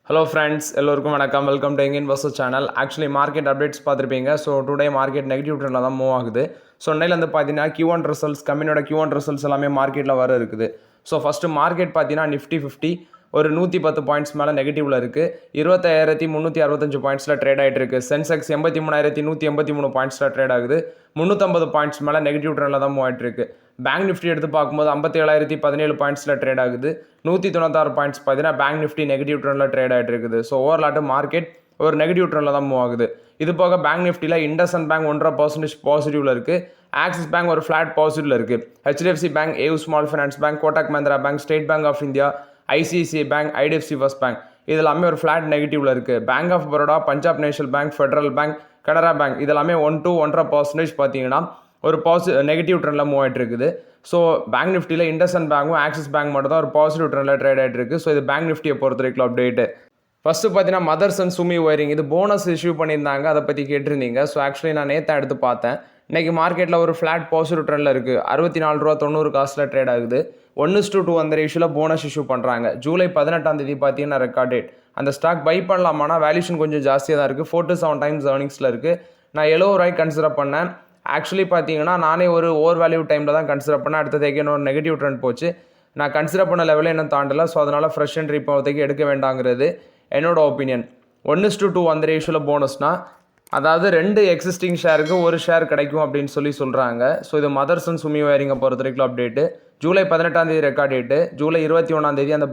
Hello friends, எல்லோருக்கும் வணக்கம். Welcome to எங்க investor channel. Actually market updates பார்த்துருப்பீங்க. ஸோ டுடே மார்க்கெட் நெகட்டிவ் ட்ரெண்டில் தான் மூவ் ஆகுது. ஸோ இன்னையிலேருந்து பார்த்தீங்கன்னா Q1 ரிசல்ட்ஸ் கம்பெனியோட Q1 ரிசல்ட்ஸ் எல்லாமே மார்க்கெட்டில் வர இருக்குது. ஸோ ஃபஸ்ட்டு மார்க்கெட் பார்த்தீங்கன்னா நிஃப்டி 50 ஒரு 110 பாயிண்ட்ஸ் மேலே நெகட்டிவில் இருக்குது. 25,365 பாயிண்ட்ஸில் ட்ரேட் ஆகிட்டு இருக்கு. சென்செக்ஸ் 83,183 பாயிண்ட்ஸில் ட்ரேட் ஆகுது. 350 பாயிண்ட்ஸ் மேலே நெகட்டிவ் ட்ரெண்டில் தான் மூவ் ஆகிட்டு இருக்கு. பேங்க் நிஃப்டி எடுத்து பார்க்கும்போது 57,017 பாயிண்ட்ஸில் ட்ரேட் ஆகுது. 196 பாயிண்ட்ஸ் பார்த்தீங்கன்னா பேங்க் நிஃப்டி நெகட்டிவ் ட்ரெண்டில் ட்ரேட் ஆகிட்டு இருக்குது. ஸோ ஓவராலாட்டு மார்க்கெட் ஒரு நெகட்டிவ் ட்ரெண்டில் தான் மூவ் ஆகுது. இது போக பேங்க் நிஃப்டியில் இண்டஸ்இண்ட் பேங்க் 1.5% பாசிட்டிவில் இருக்குது. ஆக்சிஸ் பேங்க் ஒரு ஃப்ளாட் பாசிட்டிவில் இருக்குது. HDFC Bank, AU Small Finance Bank, Kotak Mahindra Bank, State Bank of India, ICICI Bank, IDFC First Bank இதெல்லாமே ஒரு ஃப்ளாட் நெகட்டிவில் இருக்குது. Bank of Baroda, Punjab National Bank, Federal Bank, Canara Bank இதெல்லாமே 1-1.5% பார்த்தீங்கன்னா ஒரு நெகட்டிவ் ட்ரெண்டில் மூவ் ஆகிட்டு இருக்குது. ஸோ பேங்க் நிஃப்டியில் இண்டஸ்இண்ட் பேங்கும் ஆக்சிஸ் பேங்க் மட்டும் தான் ஒரு பாசிட்டிவ் ட்ரெண்டில் ட்ரேட் ஆகிட்டு இருக்குது. ஸோ இது பேங்க் நிஃப்டியை பொறுத்த வரைக்கும் அப்டேட்டு. ஃபஸ்ட்டு பார்த்தீங்கன்னா மதர்சன் சுமி ஒயரிங் இது போனஸ் இஷ்யூ பண்ணியிருந்தாங்க, அதை பற்றி கேட்டிருந்தீங்க. ஸோ ஆக்சுவலி நான் நேற்று எடுத்து பார்த்தேன். இன்றைக்கி மார்க்கெட்டில் ஒரு ஃப்ளாட் பாசிட்டிவ் ட்ரெண்டில் இருக்குது. 64.90 ட்ரேட் ஆகுது. 1:2 அந்த ரேஷியோவில் போனஸ் இஷ்யூ பண்ணுறாங்க. ஜூலை 18 பார்த்தீங்கன்னா ரெக்கார்ட் டேட். அந்த ஸ்டாக் பை பண்ணலாமானா வேல்யூஷன் கொஞ்சம் ஜாஸ்தியாக தான் இருக்குது. 4-7 டைம்ஸ் ஏர்னிங்ஸில் இருக்குது. நான் 70 ரூபாய்க்கு கன்சிடர் பண்ணேன். ஆக்சுவலி பார்த்தீங்கன்னா நானே ஒரு ஓவர் வேல்யூ டைமில் தான் கன்சிடர் பண்ணேன். அடுத்ததைக்கு இன்னொரு நெகட்டிவ் ட்ரெண்ட் போச்சு. நான் கன்சிடர் பண்ண லெவலில் இன்னும் தாண்டலை. ஸோ அதனால் ஃப்ரெஷ் என்ட்ரி இப்போதைக்கு எடுக்க வேண்டாங்கிறது என்னோட ஒப்பீனியன். 1:2 அந்த ரேஷியோவில் போனஸ்னால் அதாவது 2 எக்ஸிஸ்டிங் ஷேருக்கு ஒரு ஷேர் கிடைக்கும் அப்படின்னு சொல்கிறாங்க. ஸோ இது மதர்சன் சுமி வயரிங்கை பொறுத்த வரைக்கும் update. July 18 record date. July 21 அந்த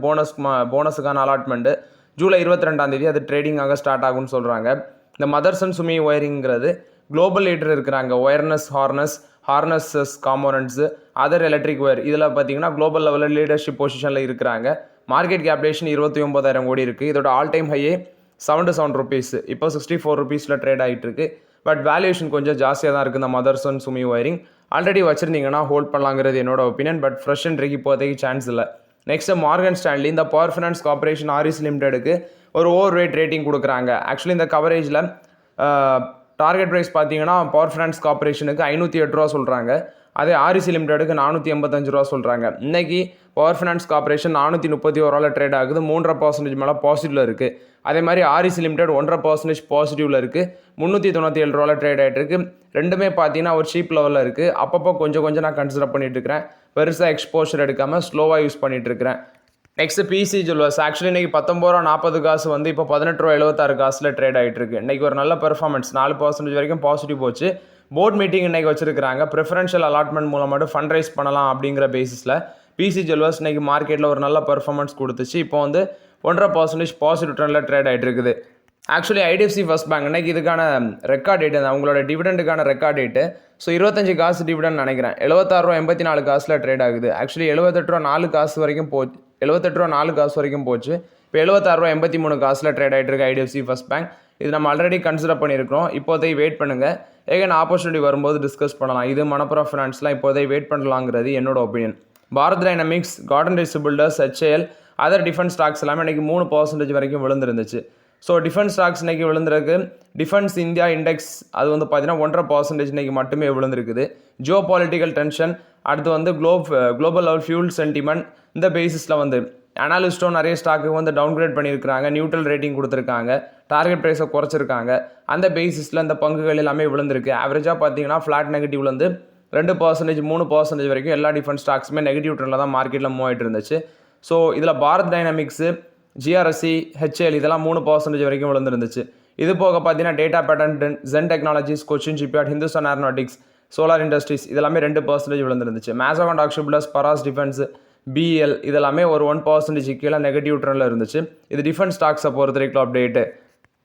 போனஸுக்கான அலாட்மெண்ட்டு. ஜூலை 22 அது ட்ரேடிங்காக ஸ்டார்ட் ஆகும்னு சொல்கிறாங்க. இந்த மதர்சன் சுமி ஒயரிங்கிறது குளோபல் லீடர் இருக்கிறாங்க. ஒயர்னஸ் ஹார்னஸஸ் காம்போனன்ட்ஸு, அதர் எலக்ட்ரிக் ஒயர் இதில் பார்த்தீங்கன்னா குளோபல் லெவலில் லீடர்ஷிப் பொசிஷனில் இருக்கிறாங்க. மார்க்கெட் கேப்லேஷன் 29,000 கோடி இருக்குது. இதோட ஆல் டைம் ஹையே 77 ருபீஸ். இப்போ 64 ருபீஸில் ட்ரேட் ஆகிட்டு இருக்கு. பட் வேல்யூஷன் கொஞ்சம் ஜாஸ்தியாக தான் இருக்குது இந்த மதர்சன் சுமி ஒயரிங். ஆல்ரெடி வச்சுருந்தீங்கன்னா ஹோல்ட் பண்ணலாங்கிறது என்னோட ஒப்பீனியன். பட் ஃப்ரெஷ் என்ட்ரிக்கு இப்போதைக்கு சான்ஸ் இல்லை. நெக்ஸ்ட்டு மார்கன் ஸ்டான்லி இந்த பவர் ஃபினான்ஸ் கார்பரேஷன் REC லிமிடெடுக்கு ஒரு ஓவர் வெயிட் ரேட்டிங் கொடுக்குறாங்க. ஆக்சுவலி இந்த கவரேஜில் டார்கெட் ப்ரைஸ் பார்த்தீங்கன்னா பவர் ஃபினான்ஸ் கார்பரேஷனுக்கு 508 ரூபா சொல்கிறாங்க. அதே REC லிமிடெடுக்கு 485 ரூபா சொல்கிறாங்க. இன்றைக்கி பவர் ஃபினான்ஸ் கார்பரேஷன் 431 ரூபாவில் ட்ரேட் ஆகுது. 3.5% மேலே பாசிட்டிவில் இருக்குது. அதே மாதிரி REC லிமிடெட் 1.5% பாசிட்டிவில் இருக்குது. 397 ரூபாவில் ட்ரேட் ஆகிட்டு இருக்கு. ரெண்டுமே பார்த்தீங்கன்னா ஒரு சீப் லெவலில் இருக்குது. அப்பப்போ கொஞ்சம் நான் கன்சிடர் பண்ணிட்டு இருக்கிறேன். பெருசாக எக்ஸ்போஷர் எடுக்காமல் ஸ்லோவாக யூஸ் பண்ணிட்டு இருக்கிறேன். நெக்ஸ்ட்டு PC ஜுவல்லர்ஸ் ஆக்சுவலி இன்றைக்கி 19.40 வந்து இப்போ 18.76 ட்ரேட் ஆகிட்டு இருக்கு. இன்றைக்கி ஒரு நல்ல பெர்ஃபார்மன்ஸ் 4% வரைக்கும் பாசிட்டிவ் போச்சு. போர்ட் மீட்டிங் இன்றைக்கி வச்சிருக்காங்க. ப்ரிஃபரன்ஷியல் அலாட்மெண்ட் மூலம் மட்டும் ஃபண்ட் ரைஸ் பண்ணலாம் அப்படிங்கிற பேசிஸில் PC ஜுவல்லர்ஸ் இன்றைக்கி மார்க்கெட்டில் ஒரு நல்ல பெர்ஃபார்மன்ஸ் கொடுத்துச்சு. இப்போ வந்து 1.5% பாசிட்டிவ் ட்ரெண்டில் ட்ரேட் ஆகிட்டு இருக்குது. ஆக்சுவலி IDFC ஃபர்ஸ்ட் பேங்க் இன்றைக்கி இதுக்கான ரெக்கார்ட் டேட்டு அவங்களோட டிவிடெண்டுக்கான ரெக்கார்ட் டேட்டு. ஸோ 25 காசு டிவிடெண்ட் நினைக்கிறேன். 76.84 ட்ரேட் ஆகுது. ஆக்சுவலி 78.04 வரைக்கும் போச்சு. 78.04 வரைக்கும் போச்சு. இப்போ 76.83 ட்ரேட் ஆகிட்டு இருக்கு IDFC ஃபர்ஸ்ட் பேங்க். இது நம்ம ஆல்ரெடி கன்சிடர் பண்ணியிருக்கிறோம். இப்போதைக்கு வெயிட் பண்ணுங்கள். ஏகன் ஆப்பர்ச்சுனிட்டி வரும்போது டிஸ்கஸ் பண்ணலாம். இது மணப்புரம் ஃபினான்ஸ்லாம் இப்போதைக்கு வெயிட் பண்ணலாங்கிறது என்னோட opinion. Bharat Dynamics, Garden Rise Builders, HAL, other defence stocks எல்லாமே இன்றைக்கி 3% வரைக்கும் விழுந்துருந்துச்சு. ஸோ டிஃபென்ஸ் ஸ்டாக்ஸ் இன்றைக்கி விழுந்திருக்கு. டிஃபென்ஸ் இந்தியா இண்டெக்ஸ் அது வந்து பார்த்தீங்கன்னா 1.5% இன்றைக்கி மட்டுமே விழுந்திருக்குது. ஜியோ பாலிட்டிக்கல் டென்ஷன், அடுத்து வந்து குளோபல் லெவல் ஃபியூல் சென்டிமெண்ட், இந்த பேசிஸில் வந்து அனாலிஸ்ட்டும் நிறைய ஸ்டாக்கு வந்து டவுன்கிரேட் பண்ணியிருக்காங்க. நியூட்ரல் ரேட்டிங் கொடுத்துருக்காங்க. டார்கெட் ப்ரைஸை குறைச்சிருக்காங்க. அந்த பேசிஸில் இந்த பங்குகள் எல்லாமே விழுந்திருக்கு. ஆவரேஜாக பார்த்தீங்கன்னா ஃப்ளாட் நெகட்டிவ்ல வந்து 2%, 3% வரைக்கும் எல்லா டிஃபென்ஸ் ஸ்டாக்ஸுமே நெகட்டிவ் ட்ரெண்டில் தான் மார்க்கெட்டில் மூவ் ஆகிட்டு இருந்துச்சு. ஸோ இதில் பாரத் டைனமிக்ஸு, GRSE, HAL இதெல்லாம் 3% வரைக்கும் விழுந்துருந்துச்சு. இது போக பார்த்தீங்கன்னா data pattern, Zen Technologies, Cochin Shipyard, Hindustan Aeronautics, Solar Industries இதெல்லாமே 2% விழுந்துருந்துச்சு. மேசகான் டாக்ஷிபிளஸ், பராஸ் டிஃபென்ஸ், BEL இதெல்லாமே ஒரு 1% கீழே நெகட்டிவ் ட்ரெண்டில் இருந்துச்சு. இது டிஃபென்ஸ் ஸ்டாக்ஸை பொறுத்த வரைக்கும் அப்டேட்டு.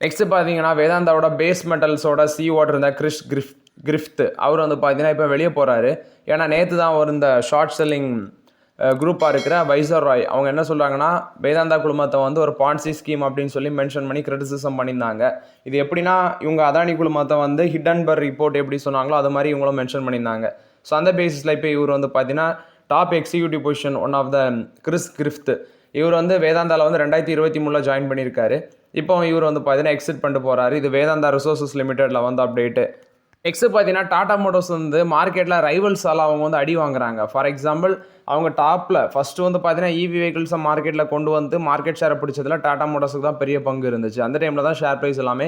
நெக்ஸ்ட் பார்த்தீங்கன்னா வேதாந்தாவோட பேஸ் மெட்டல்ஸோட CEO இருந்த கிறிஸ் கிரிஃப்த் அவர் வந்து பார்த்தீங்கன்னா இப்போ வெளியே போகிறாரு. ஏன்னா நேற்று தான் ஒரு இந்த ஷார்ட் செல்லிங் குரூப்பாக இருக்கிற வைசர் ராய் அவங்க என்ன சொல்கிறாங்கன்னா வேதாந்தா குழுமத்தை வந்து ஒரு பான்சி ஸ்கீம் அப்படின்னு சொல்லி மென்ஷன் பண்ணி கிரிட்டிசிசம் பண்ணியிருந்தாங்க. இது எப்படின்னா இவங்க அதானி குழுமத்தை வந்து ஹிடன்பர்க் ரிப்போர்ட் எப்படி சொன்னாங்களோ அது மாதிரி இவங்களும் மென்ஷன் பண்ணியிருந்தாங்க. ஸோ அந்த பேசிஸில் இப்போ இவர் வந்து பார்த்தீங்கன்னா top executive position one of the Chris Griffith இவர் வந்து வேதாந்தாவில் வந்து 2023 ஜாயின் பண்ணியிருக்காரு. இப்போ இவர் வந்து பார்த்தீங்கன்னா எக்ஸிட் பண்ணிட்டு போகிறாரு. இது வேதாந்தா ரிசோர்ஸஸ் லிமிடெடில் வந்து அப்டேட்டு. நெக்ஸ்ட் பார்த்தீங்கன்னா டாடா மோட்டர்ஸ் வந்து மார்க்கெட்டில் ரைவல்ஸால் அவங்க வந்து அடி வாங்குறாங்க. ஃபார் எக்ஸாம்பிள் அவங்க டாப்பில் ஃபஸ்ட்டு வந்து பார்த்தீங்கன்னா இவி வெஹிக்கிள்ஸை மார்க்கெட்டில் கொண்டு வந்து மார்க்கெட் ஷேரை பிடிச்சதில் டாடா மோட்டர்ஸுக்கு தான் பெரிய பங்கு இருந்துச்சு. அந்த டைமில் தான் ஷேர் ப்ரைஸ் எல்லாமே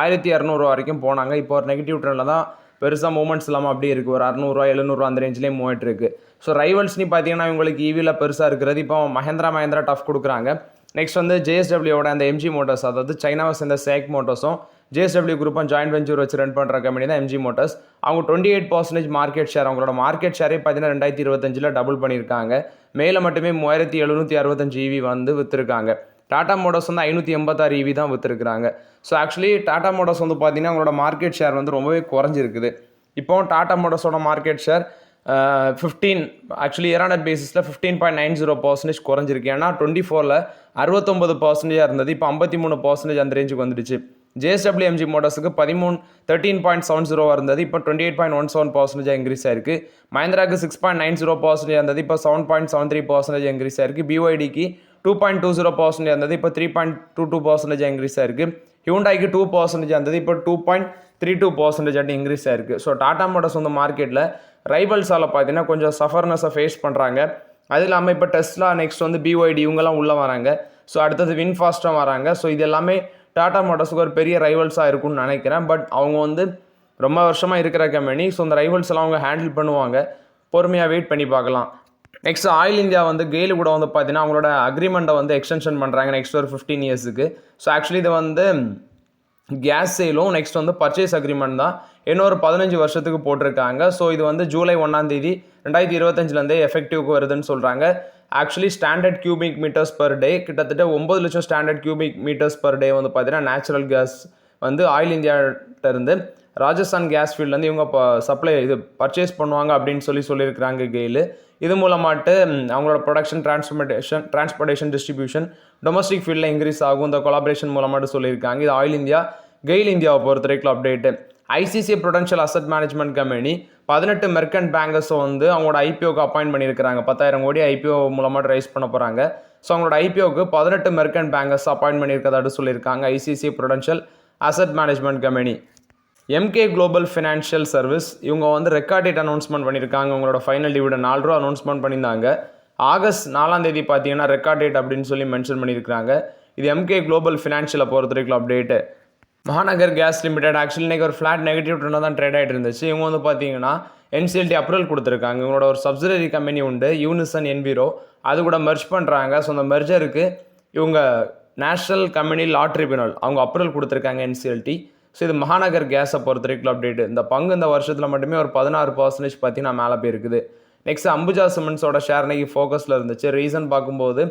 1200 வரைக்கும் போனாங்க. இப்போ ஒரு நெகட்டிவ் ட்ரெண்டில் தான் பெருசாக மூவ்மெண்ட்ஸ் இல்லாமல் அப்படியே இருக்குது. ஒரு 600 700 அந்த ரேஞ்சிலேயே மூவ் ஆகிட்டு இருக்குது. ஸோ ரைவல்ஸ்னு பார்த்தீங்கன்னா இவங்களுக்கு ஈவியில் பெருசாக இருக்கிறது. இப்போ மஹேந்திரா டஃப் கொடுக்குறாங்க. நெக்ஸ்ட் வந்து ஜேஎஸ்டபிள்யூட அந்த எம்ஜி மோட்டர்ஸ், அதாவது சைனாவை சேர்ந்த சேக் மோட்டர்ஸும் ஜேஎஸ்டபிள்யூ குரூப்பும் ஜாயின்ட் வெஞ்சர் வச்சு ரன் பண்ணுற கம்பெனி தான் எம்ஜி மோட்டர்ஸ். அவங்க 28% மார்க்கெட் ஷேர், அவங்களோட மார்க்கெட் ஷேரே பார்த்தீங்கன்னா 2025 டபுள் பண்ணியிருக்காங்க. மேலே மட்டுமே 3765 ஈவி வந்து விற்றுருக்காங்க. டாடா மோட்டர்ஸ் வந்து 586 ஈவி தான் விற்றுருக்காங்க. ஸோ ஆக்சுவலி டாடா மோட்டர்ஸ் வந்து பார்த்தீங்கன்னா அவங்களோட மார்க்கெட் ஷேர் வந்து ரொம்பவே குறைஞ்சிருக்குது. இப்போ டாடா மோட்டர்ஸோட market share 15 actually year on பேசிஸில் 15.90% குறைஞ்சிருக்கு. ஏன்னா 24ல் 69% இருந்தது, இப்போ 53% அந்த ரேஞ்சுக்கு வந்துடுச்சு. ஜேஎஸ்டபிள்யூ எம்ஜி மோட்டர்ஸுக்கு 13.70 இருந்தது, இப்போ 28.17% இன்க்ரீஸ் ஆயிருக்கு. மஹேந்திராக்கு 6.90% இருந்தது, இப்போ 7.73% இன்க்ரீஸ் ஆயிருக்கு. பிஒய்டிக்கு 2.20% இருந்தது, இப்போ 3.22% இன்க்ரீஸ் ஆயிருக்கு. ஹியூண்டாய்க்கு 2% இருந்தது, இப்போ 2.32% இன்க்ரீஸ் ஆயிருக்கு. ஸோ டாடா மோட்டர்ஸ் வந்து மார்க்கெட்டில் ரைவல்ஸால் பார்த்தீங்கன்னா கொஞ்சம் சஃபர்னஸை ஃபேஸ் பண்ணுறாங்க. அது இல்லாமல் இப்போ டெஸ்லா, நெக்ஸ்ட் வந்து பிஒய்டி இவங்கெல்லாம் உள்ளே வராங்க. ஸோ அடுத்தது வின்ஃபாஸ்ட்டாக வராங்க. ஸோ இது எல்லாமே டாடா மோட்டர்ஸுக்கு ஒரு பெரிய ரைவல்ஸாக இருக்கும்னு நினைக்கிறேன். பட் அவங்க வந்து ரொம்ப வருஷமாக இருக்கிற கம்பெனி. ஸோ அந்த ரைவல்ஸ் எல்லாம் அவங்க ஹேண்டில் பண்ணுவாங்க. பொறுமையாக வெயிட் பண்ணி பார்க்கலாம். நெக்ஸ்ட் ஆயில் இந்தியா வந்து கெயில் கூட வந்து பார்த்தீங்கன்னா அவங்களோட அக்ரிமெண்ட்டை வந்து எக்ஸ்டென்ஷன் பண்ணுறாங்க நெக்ஸ்ட் ஒரு 15 இயர்ஸுக்கு. ஸோ ஆக்சுவலி இது வந்து கேஸ் சேலும் நெக்ஸ்ட் வந்து பர்ச்சேஸ் அக்ரிமெண்ட் தான் இன்னொரு 15 வருஷத்துக்கு போட்டிருக்காங்க. ஸோ இது வந்து ஜூலை 1 2025 எஃபெக்டிவ்க்கு வருதுன்னு சொல்கிறாங்க. Actually standard cubic metres per day கிட்டத்தட்ட 9 லட்சம் standard cubic metres per day வந்து பார்த்தீங்கன்னா நேச்சுரல் கேஸ் வந்து ஆயில் இந்தியாட்ட இருந்து ராஜஸ்தான் கேஸ் ஃபீல்ட்லேருந்து இவங்க சப்ளை பர்ச்சேஸ் பண்ணுவாங்க அப்படின்னு சொல்லியிருக்கிறாங்க கெயில். இது மூலமாட்டு அவங்களோட ப்ரொடக்ஷன், டிரான்ஸ்போர்ட்டேஷன், டிஸ்ட்ரிபியூஷன் டொமஸ்டிக் ஃபீல்டில் இன்க்ரீஸ் ஆகும் இந்த கொலாபரேஷன் மூலமாட்டு சொல்லியிருக்காங்க. இது ஆயில் இந்தியா. கெயில் இந்தியாவை பொறுத்த வரைக்கும் update. ICC Prudential asset management company 18 மெர்கன்ட் பேங்கர்ஸை வந்து அவங்களோட ஐபிஓக்கு அப்பாயிண்ட் பண்ணியிருக்கிறாங்க. 10,000 கோடி ஐபிஓ மூலமாக ரைஸ் பண்ண போகிறாங்க. ஸோ அவங்களோட ஐபிஓக்கு 18 மெர்கன்ட் பேங்கர்ஸ் அப்பாயிண்ட் பண்ணியிருக்கதாட்டு சொல்லியிருக்காங்க ICC Prudential asset management company. MK global financial service இவங்க வந்து ரெக்கார்ட் டேட் அனௌன்ஸ்மெண்ட் பண்ணியிருக்காங்க. உங்களோட ஃபைனல் டிவிடெண்ட் 4 ரூபா அனௌன்ஸ்மெண்ட் பண்ணியிருந்தாங்க. ஆகஸ்ட் 4 பார்த்தீங்கன்னா ரெக்கார்ட் டேட் அப்படின்னு சொல்லி மென்ஷன் பண்ணியிருக்காங்க. இது எம்கே குளோபல் ஃபினான்ஷியலை பொறுத்த வரைக்கும் update. Mahanagar Gas Limited actually இன்றைக்கி ஒரு ஃப்ளாட் நெகட்டிவ் ட்ரெண்டாக தான் ட்ரேட் ஆகிட்டு இருந்துச்சு. இவங்க வந்து பார்த்தீங்கன்னா என்சிஎல்டி அப்ரூவல் கொடுத்துருக்காங்க. இவங்களோட ஒரு சப்சிடரி கம்பெனி உண்டு, யூனிசன் என்விரோ, அது கூட மெர்ஜ் பண்ணுறாங்க. ஸோ அந்த மெர்ஜருக்கு இவங்க நேஷ்னல் கம்பெனி லா ட்ரிபியூனல் அவங்க அப்ரூவல் கொடுத்துருக்காங்க என்சிஎல்டி. ஸோ இது மகாநகர் கேஸை பொறுத்த வரைக்கும் அப்டேட்டு. இந்த பங்கு இந்த வருஷத்தில் மட்டுமே ஒரு 16% பார்த்தீங்கன்னா மேலே போயிருக்குது. நெக்ஸ்ட் அம்புஜா சிமெண்ட்ஸோட ஷேர் இன்னைக்கு ஃபோக்கஸில் இருந்துச்சு. ரீசன் பார்க்கும்போது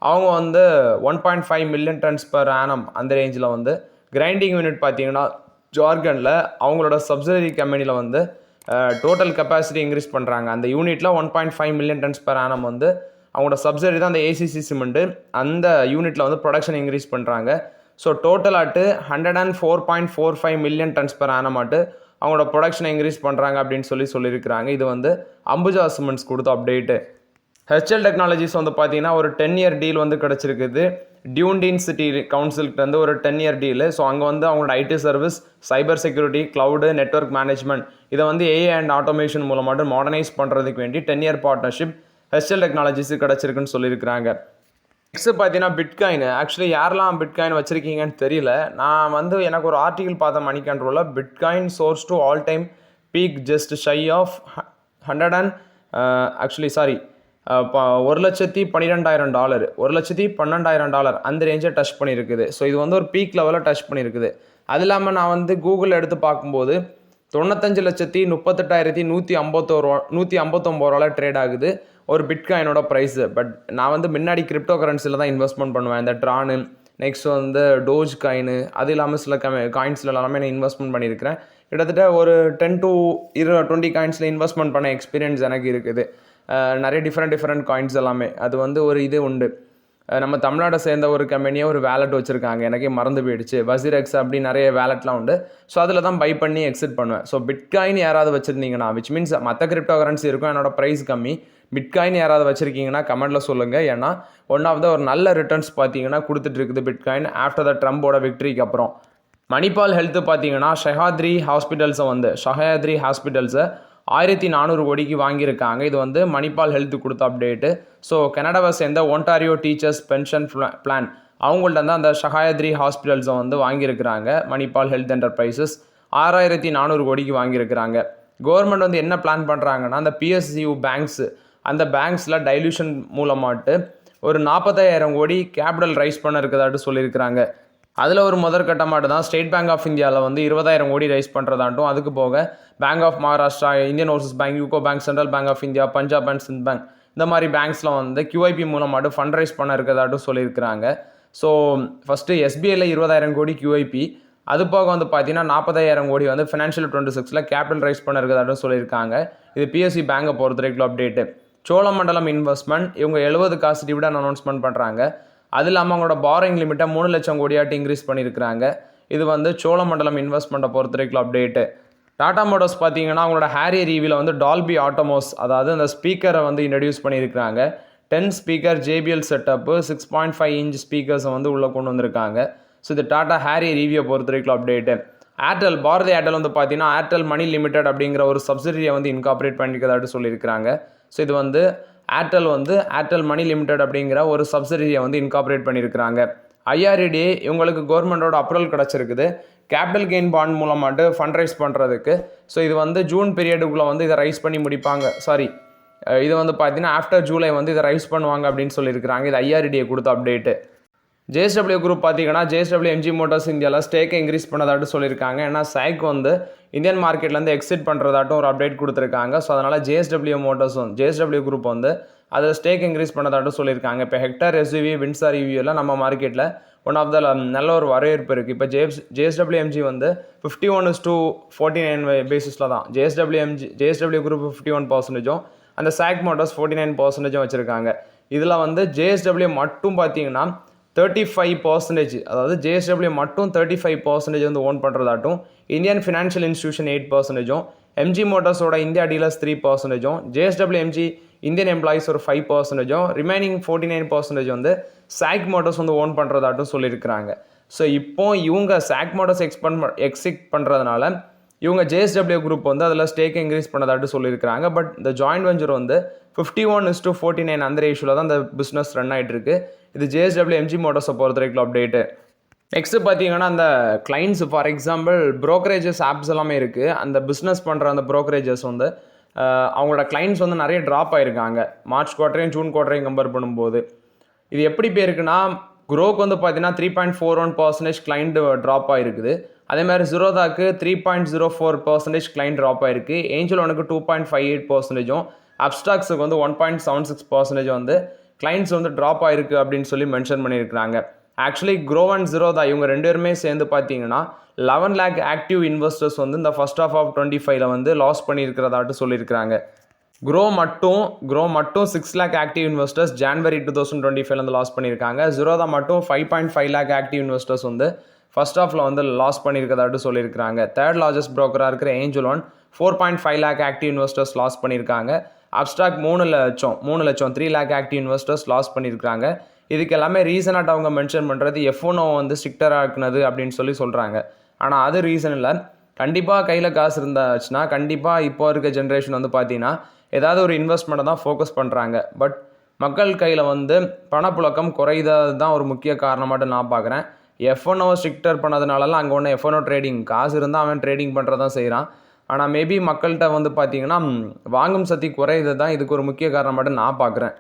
அவங்க வந்து 1.5 மில்லியன் டன்ஸ் பர் ஆனம் அந்த ரேஞ்சில் வந்து கிரைண்டிங் யூனிட் பார்த்தீங்கன்னா ஜார்க்கண்டில் அவங்களோட சப்சிடரி கம்பெனியில் வந்து டோட்டல் கெப்பாசிட்டி இன்க்ரீஸ் பண்ணுறாங்க. அந்த யூனிட்டில் 1.5 மில்லியன் டன்ஸ் பர் ஆனம் வந்து அவங்களோட சப்சிடரி தான் அந்த ஏசிசி சிமெண்ட்டு. அந்த யூனிட்டில் வந்து ப்ரொடக்ஷன் இன்க்ரீஸ் பண்ணுறாங்க. ஸோ டோட்டலாட்டு 104.45 மில்லியன் டன்ஸ் பர் ஆனம் ஆட்டு அவங்களோட ப்ரொடக்ஷனை இன்க்ரீஸ் பண்ணுறாங்க அப்படின்னு சொல்லியிருக்கிறாங்க. இது வந்து அம்புஜா சிமெண்ட்ஸ் கொடுத்த அப்டேட்டு. ஹெச்எல் டெக்னாலஜிஸ் வந்து பார்த்தீங்கன்னா ஒரு 10 இயர் டீல் வந்து கிடச்சிருக்குது டியூண்டின் சிட்டி கவுன்சில்கிட்ட வந்து ஒரு 10 இயர் டீலு. ஸோ அங்கே வந்து அவங்களோட IT service, cyber security, cloud, network management இதை வந்து ஏஐ அண்ட் ஆட்டோமேஷன் மூலமாட்டு மாடர்னைஸ் பண்ணுறதுக்கு வேண்டி 10 இயர் பார்ட்னர்ஷிப் ஹெச்எல் டெக்னாலஜிஸ் கிடச்சிருக்குன்னு சொல்லியிருக்கிறாங்க. நெக்ஸ்ட் பார்த்தீங்கன்னா பிட்காயின். ஆக்சுவலி யாரெல்லாம் பிட்காயின் வச்சுருக்கீங்கன்னு தெரியல. நான் வந்து எனக்கு ஒரு ஆர்டிகல் பார்த்தேன் மணி கண்ட்ரோலில். Bitcoin soars to all time peak just shy of 1,12,000 $1,12,000 அந்த ரேஞ்சை டச் பண்ணியிருக்குது. ஸோ இது வந்து ஒரு பீக் லெவலில் டச் பண்ணியிருக்குது. அது இல்லாமல் நான் வந்து கூகுளில் எடுத்து பார்க்கும்போது 95,159,159 ட்ரேட் ஆகுது ஒரு பிட்காயினோட ப்ரைஸு. பட் நான் வந்து முன்னாடி கிரிப்டோ கரன்சியில் தான் இன்வெஸ்ட்மெண்ட் பண்ணுவேன். இந்த ட்ரானு, நெக்ஸ்ட் வந்து டோஜ் காயினு, அது இல்லாமல் சில காயின்ஸில் எல்லாமே நான் இன்வெஸ்ட்மெண்ட் பண்ணியிருக்கிறேன். கிட்டத்தட்ட ஒரு 10 to 20 காயின்ஸில் இன்வெஸ்ட்மெண்ட் பண்ண எக்ஸ்பீரியன்ஸ் எனக்கு இருக்குது. நிறைய டிஃப்ரெண்ட் காயின்ஸ் எல்லாமே. அது வந்து ஒரு இது உண்டு. நம்ம தமிழ்நாட்டை சேர்ந்த ஒரு கம்பெனியை ஒரு வேலெட் வச்சுருக்காங்க, எனக்கே மறந்து போயிடுச்சு. வசிரெக்ஸ் அப்படி நிறைய வேலெட்லாம் உண்டு. ஸோ அதில் தான் பை பண்ணி எக்ஸிட் பண்ணுவேன். ஸோ பிட்காயின் யாராவது வச்சுருந்தீங்கன்னா, விச் மீன்ஸ் மற்ற கிரிப்டோ கரன்சி இருக்கும், என்னோட ப்ரைஸ் கம்மி. பிட்காயின் யாராவது வச்சுருக்கீங்கன்னா கமெண்ட்டில் சொல்லுங்கள். ஏன்னா ஒன் ஆஃப் த ஒரு நல்ல ரிட்டர்ன்ஸ் பார்த்தீங்கன்னா கொடுத்துட்டு இருக்குது பிட்காயின் ஆஃப்டர் த ட்ரம்போட விக்ட்ரிக்கு அப்புறம். மணிபால் ஹெல்த்து பார்த்தீங்கன்னா சஹாத்ரி ஹாஸ்பிட்டல்ஸை 1400 கோடிக்கு வாங்கியிருக்காங்க. இது வந்து மணிபால் ஹெல்த்து கொடுத்த அப்டேட்டு. ஸோ கனடாவை சேர்ந்த ஒன்டாரியோ டீச்சர்ஸ் பென்ஷன் பிளான் அவங்கள்ட்ட தான் அந்த சஹாத்ரி ஹாஸ்பிட்டல்ஸை வந்து வாங்கியிருக்கிறாங்க. மணிபால் ஹெல்த் என்டர்பிரைசஸ் 6400 கோடிக்கு வாங்கியிருக்கிறாங்க. கவர்மெண்ட் வந்து என்ன பிளான் பண்ணுறாங்கன்னா, அந்த PSU பேங்க்ஸு அந்த பேங்க்ஸில் டைல்யூஷன் மூலமாட்டு ஒரு 45000 கோடி கேபிட்டல் ரைஸ் பண்ண இருக்கிறதாட்டு சொல்லியிருக்கிறாங்க. அதில் ஒரு முதற்கட்டமாட்டு தான் ஸ்டேட் பேங்க் ஆஃப் இந்தியாவில் வந்து 20000 கோடி ரைஸ் பண்ணுறதாட்டும், அதுக்கு போக Bank of Maharashtra, Indian Overseas Bank, UCO Bank, Central Bank of India, Punjab and Sind Bank இந்த மாதிரி பேங்க்ஸில் வந்து QIP மூலமாட்டு ஃபண்ட் ரைஸ் பண்ண இருக்கிறதாட்டும் சொல்லியிருக்கிறாங்க. ஸோ ஃபஸ்ட்டு SBIயில் 20000 கோடி QIP, அது போக வந்து பார்த்தீங்கன்னா 40000 கோடி வந்து ஃபினான்ஷியல் 26ல் கேபிட்டல் ரைஸ் பண்ண இருக்கிறதாட்டும் சொல்லியிருக்காங்க. இது PSU பேங்கை பொறுத்த வரைக்கும் அப்டேட்டு. சோழமண்டலம் இன்வெஸ்ட்மெண்ட் இவங்க 70 காசு டிவிடன் அனௌன்ஸ்மெண்ட் பண்ணுறாங்க. அது இல்லாமல் அவங்களோட பாரோயிங் லிமிட்டை 3 லட்சம் கோடியாட்டு இன்க்ரீஸ் பண்ணியிருக்கிறாங்க. இது வந்து சோழமண்டலம் இன்வெஸ்ட்மெண்ட்டை பொறுத்த வரைக்கும் அப்டேட்டு. டாடா மோட்டர்ஸ் பார்த்தீங்கன்னா அவங்களோட ஹேரியர் EVயில் வந்து டால்பி ஆட்டோமோஸ், அதாவது அந்த ஸ்பீக்கரை வந்து இன்ட்ரடியூஸ் பண்ணியிருக்கிறாங்க. 10 ஸ்பீக்கர் JBL செட்டப்பு, 6.5 இன்ச் ஸ்பீக்கர்ஸை வந்து உள்ளே கொண்டு வந்திருக்காங்க. ஸோ இது டாடா ஹேரியர் EVயை பொறுத்த வரைக்கும் அப்டேட்டு. பாரதி ஏர்டெல் வந்து பார்த்தீங்கன்னா ஏர்டெல் மணி லிமிடெட் அப்படிங்கிற ஒரு சப்சிடரியை வந்து இன்கார்பரேட் பண்ணிக்கிறதாட்டு சொல்லியிருக்கிறாங்க. ஸோ இது வந்து ஏர்டெல் மணி லிமிடெட் அப்படிங்கிற ஒரு சப்சிடரியை வந்து இன்கார்பரேட் பண்ணியிருக்கிறாங்க. IRDA இவங்களுக்கு கவர்மெண்டோட அப்ரூவல் கிடச்சிருக்குது கேபிட்டல் கெயின் பாண்ட் மூலமாட்டு ஃபண்ட் ரைஸ் பண்ணுறதுக்கு. ஸோ இது வந்து ஜூன் பீரியடுக்குள்ளே வந்து இதை ரைஸ் பண்ணி முடிப்பாங்க. இது வந்து பார்த்தீங்கன்னா ஆஃப்டர் ஜூலை வந்து இதை ரைஸ் பண்ணுவாங்க அப்படின்னு சொல்லியிருக்கிறாங்க. இது IRDA கொடுத்த அப்டேட்டு. JSW குரூப் பார்த்தீங்கன்னா JSW MG மோட்டார்ஸ் இந்தியாவில் ஸ்டேக்கை இன்க்ரீஸ் பண்ணதாட்டு சொல்லியிருக்காங்க. ஏன்னா SAIC வந்து இந்தியன் மார்க்கெட்லேருந்து எக்ஸிட் பண்ணுறதாட்டும் ஒரு அப்டேட் கொடுத்துருக்காங்க. ஸோ அதனால் JSW குரூப் வந்து அதில் ஸ்டேக் இன்க்ரீஸ் பண்ணதாட்டும் சொல்லியிருக்காங்க. இப்போ ஹெக்டார் SUV, வின்சார் EVலாம் நம்ம மார்க்கெட்டில் ஒன் ஆஃப் த நல்ல ஒரு வரவேற்பு இருக்குது. இப்போ JSW MG வந்து 51:49 பேசிஸில் தான் JSW குரூப் 51%, அந்த SAIC மோட்டார்ஸ் 49% வச்சுருக்காங்க. இதில் வந்து JSW மட்டும் பார்த்தீங்கன்னா 35%, அதாவது JSW மட்டும் 35% வந்து ஓன் பண்ணுறதாட்டும், இந்தியன் ஃபினான்ஷியல் இன்ஸ்டியூஷன் 8%, MG மோட்டார்ஸோட India dealers 3%, JSW MG Indian employees ஒரு 5%, ரிமைனிங் 49% வந்து SAIC மோட்டார்ஸ் வந்து ஓன் பண்ணுறதாட்டும் சொல்லியிருக்கிறாங்க. ஸோ இப்போ இவங்க SAIC மோட்டார்ஸ் எக்ஸிட் பண்ணுறதுனால இவங்க JSW குரூப் வந்து அதில் ஸ்டேக் இன்க்ரீஸ் பண்ணதாட்டு சொல்லியிருக்கிறாங்க. பட் இந்த ஜாயின்ட் வெஞ்சர் வந்து 51:49 அந்த ரேஷியோவில் தான் இந்த பிஸ்னஸ் ரன் ஆகிட்டு இருக்கு. இது JSW MG மோட்டார்ஸை பொறுத்த வரைக்கும் அப்டேட்டு. நெக்ஸ்ட்டு பார்த்தீங்கன்னா அந்த clients, for example brokerages apps எல்லாமே இருக்குது. அந்த பிஸ்னஸ் பண்ணுற அந்த ப்ரோக்கரேஜஸ் வந்து அவங்களோட கிளைண்ட்ஸ் வந்து நிறைய ட்ராப் ஆகிருக்காங்க மார்ச் குவார்ட்டரையும் ஜூன் குவார்ட்டரையும் கம்பேர் பண்ணும்போது. இது எப்படி போயிருக்குன்னா, குரோக்கு வந்து பார்த்தீங்கன்னா 3.41% கிளைண்ட் ட்ராப் ஆகிருக்குது. அதே மாதிரி ஜிரோதாக்கு 3.04% கிளைண்ட் ட்ராப் ஆகிருக்கு. ஏஞ்சல் ஒனுக்கு 2.58%, அப்ஸ்டாக்ஸுக்கு வந்து 1.76% வந்து கிளைண்ட்ஸ் வந்து ட்ராப் ஆகிருக்கு அப்படின்னு சொல்லி மென்ஷன் பண்ணியிருக்கிறாங்க. ஆக்சுவலி க்ரோ அண்ட் ஜிரோதா இவங்க 2 பேருமே சேர்ந்து பார்த்தீங்கன்னா 11 lakh ஆக்டிவ் இன்வெஸ்டர்ஸ் வந்து இந்த ஃபர்ஸ்ட் ஆஃப் 25 வந்து லாஸ் பண்ணியிருக்கிறதாட்டு சொல்லியிருக்கிறாங்க. க்ரோ மட்டும் 6 lakh ஆக்டிவ் இன்வெஸ்டர்ஸ் ஜான்வரி 2025 வந்து லாஸ் பண்ணியிருக்காங்க. ஜிரோதா மட்டும் 5.5 lakh ஆக்டிவ் இன்வெஸ்டர்ஸ் வந்து ஃபர்ஸ்ட் ஆஃபில் வந்து லாஸ் பண்ணியிருக்கிறதாட்டு சொல்லியிருக்கிறாங்க. தேர்ட் லார்ஜஸ்ட் ப்ரோக்கராக இருக்கிற Angel One 4.5 lakh active investors loss பண்ணியிருக்காங்க. அப்ஸ்டாக் 3 லட்சம் 3 lakh ஆக்டிவ் இன்வெஸ்டர்ஸ் லாஸ் பண்ணியிருக்காங்க. இதுக்கு எல்லாமே ரீசனாக அவங்க மென்ஷன் பண்ணுறது F1O வந்து ஸ்ட்ரிக்டராக இருக்குனது அப்படின்னு சொல்லி சொல்கிறாங்க. ஆனால் அது ரீசன் இல்லை. கண்டிப்பாக கையில் காசு இருந்தாச்சுன்னா கண்டிப்பாக இப்போ இருக்க ஜென்ரேஷன் வந்து பார்த்தீங்கன்னா ஏதாவது ஒரு இன்வெஸ்ட்மெண்ட்டை தான் ஃபோக்கஸ் பண்ணுறாங்க. பட் மக்கள் கையில் வந்து பணப்புழக்கம் குறைதது தான் ஒரு முக்கிய காரணமாட்டு நான் பார்க்குறேன். F1O ஸ்ட்ரிக்டர் பண்ணதுனாலலாம் அங்கே ஒன்று F1O ட்ரேடிங் காசு இருந்தால் அவன் ட்ரேடிங் பண்ணுறதான் செய்கிறான். ஆனால் மேபி மக்கள்கிட்ட வந்து பார்த்தீங்கன்னா வாங்கும் சக்தி குறையுது தான் இதுக்கு ஒரு முக்கிய காரணமாட்டு நான் பார்க்குறேன்.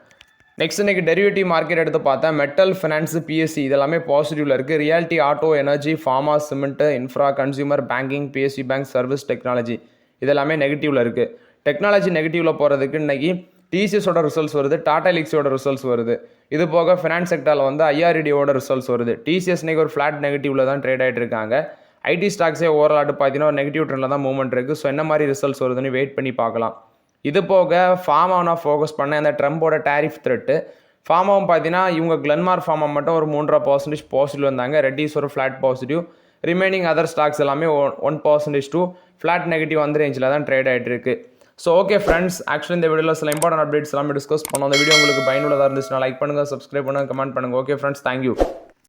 நெக்ஸ்ட் இன்றைக்கி டெரிவேட்டிவ் மார்க்கெட் எடுத்து பார்த்தா மெட்டல், ஃபினான்ஸு, PSE இதெல்லாமே பாசிட்டிவில் இருக்குது. Reality, auto, energy, pharma, cement, infra, consumer, banking, PSU bank, service, technology இதெல்லாமே நெகட்டிவில் இருக்குது. டெக்னாலஜி நெகட்டிவில் போகிறதுக்கு இன்றைக்கி TCSோட ரிசல்ட்ஸ் வருது, டாடா எலிக்ஸோட ரிசல்ட்ஸ் வருது. இது போக ஃபினான்ஸ் செக்டரில் வந்து IRDAவோட ரிசல்ட்ஸ் வருது. TCS இன்றைக்கி ஒரு ஃப்ளாட் நெகட்டிவில் தான் ட்ரேட் ஆகிட்டு இருக்காங்க. IT ஸ்டாக்ஸே ஓவரால் பார்த்தீங்கன்னா ஒரு நெகட்டிவ் ட்ரெண்டில் தான் மூவ்மெண்ட் இருக்குது. ஸோ என்ன மாதிரி ரிசல்ட்ஸ் வருதுன்னு வெயிட் பண்ணி பார்க்கலாம். இது போக ஃபார்மாவை ஃபோக்கஸ் பண்ண அந்த ட்ரம்போட டேரிஃப் த்ரெட்டு ஃபார்மாவும் பார்த்தீங்கன்னா இவங்க கிளன்மார்க் ஃபார்மா மட்டும் ஒரு 3.5% பாசிட்டிவ் வந்தாங்க. ரெட்டிஸ் ஒரு flat positive. Remaining other stocks எல்லாமே 1% to ஃப்ளாட் நெகட்டிவ் அந்த ரேஞ்சில் தான் ட்ரேட் ஆகிட்டு இருக்கு. ஸோ ஓகே ஃப்ரெண்ட்ஸ், ஆக்சுவலி இந்த வீடியோவில் சில இம்பார்ட்டன்ட் அப்டேட்ஸ் எல்லாமே டிஸ்கஸ் பண்ணோம். அந்த வீடியோ உங்களுக்கு பயனுள்ளதாக இருந்துச்சுன்னா லைக் பண்ணுங்கள், சப்ஸ்கிரைப் பண்ணுங்கள், கமெண்ட் பண்ணுங்கள். Okay friends, thank you.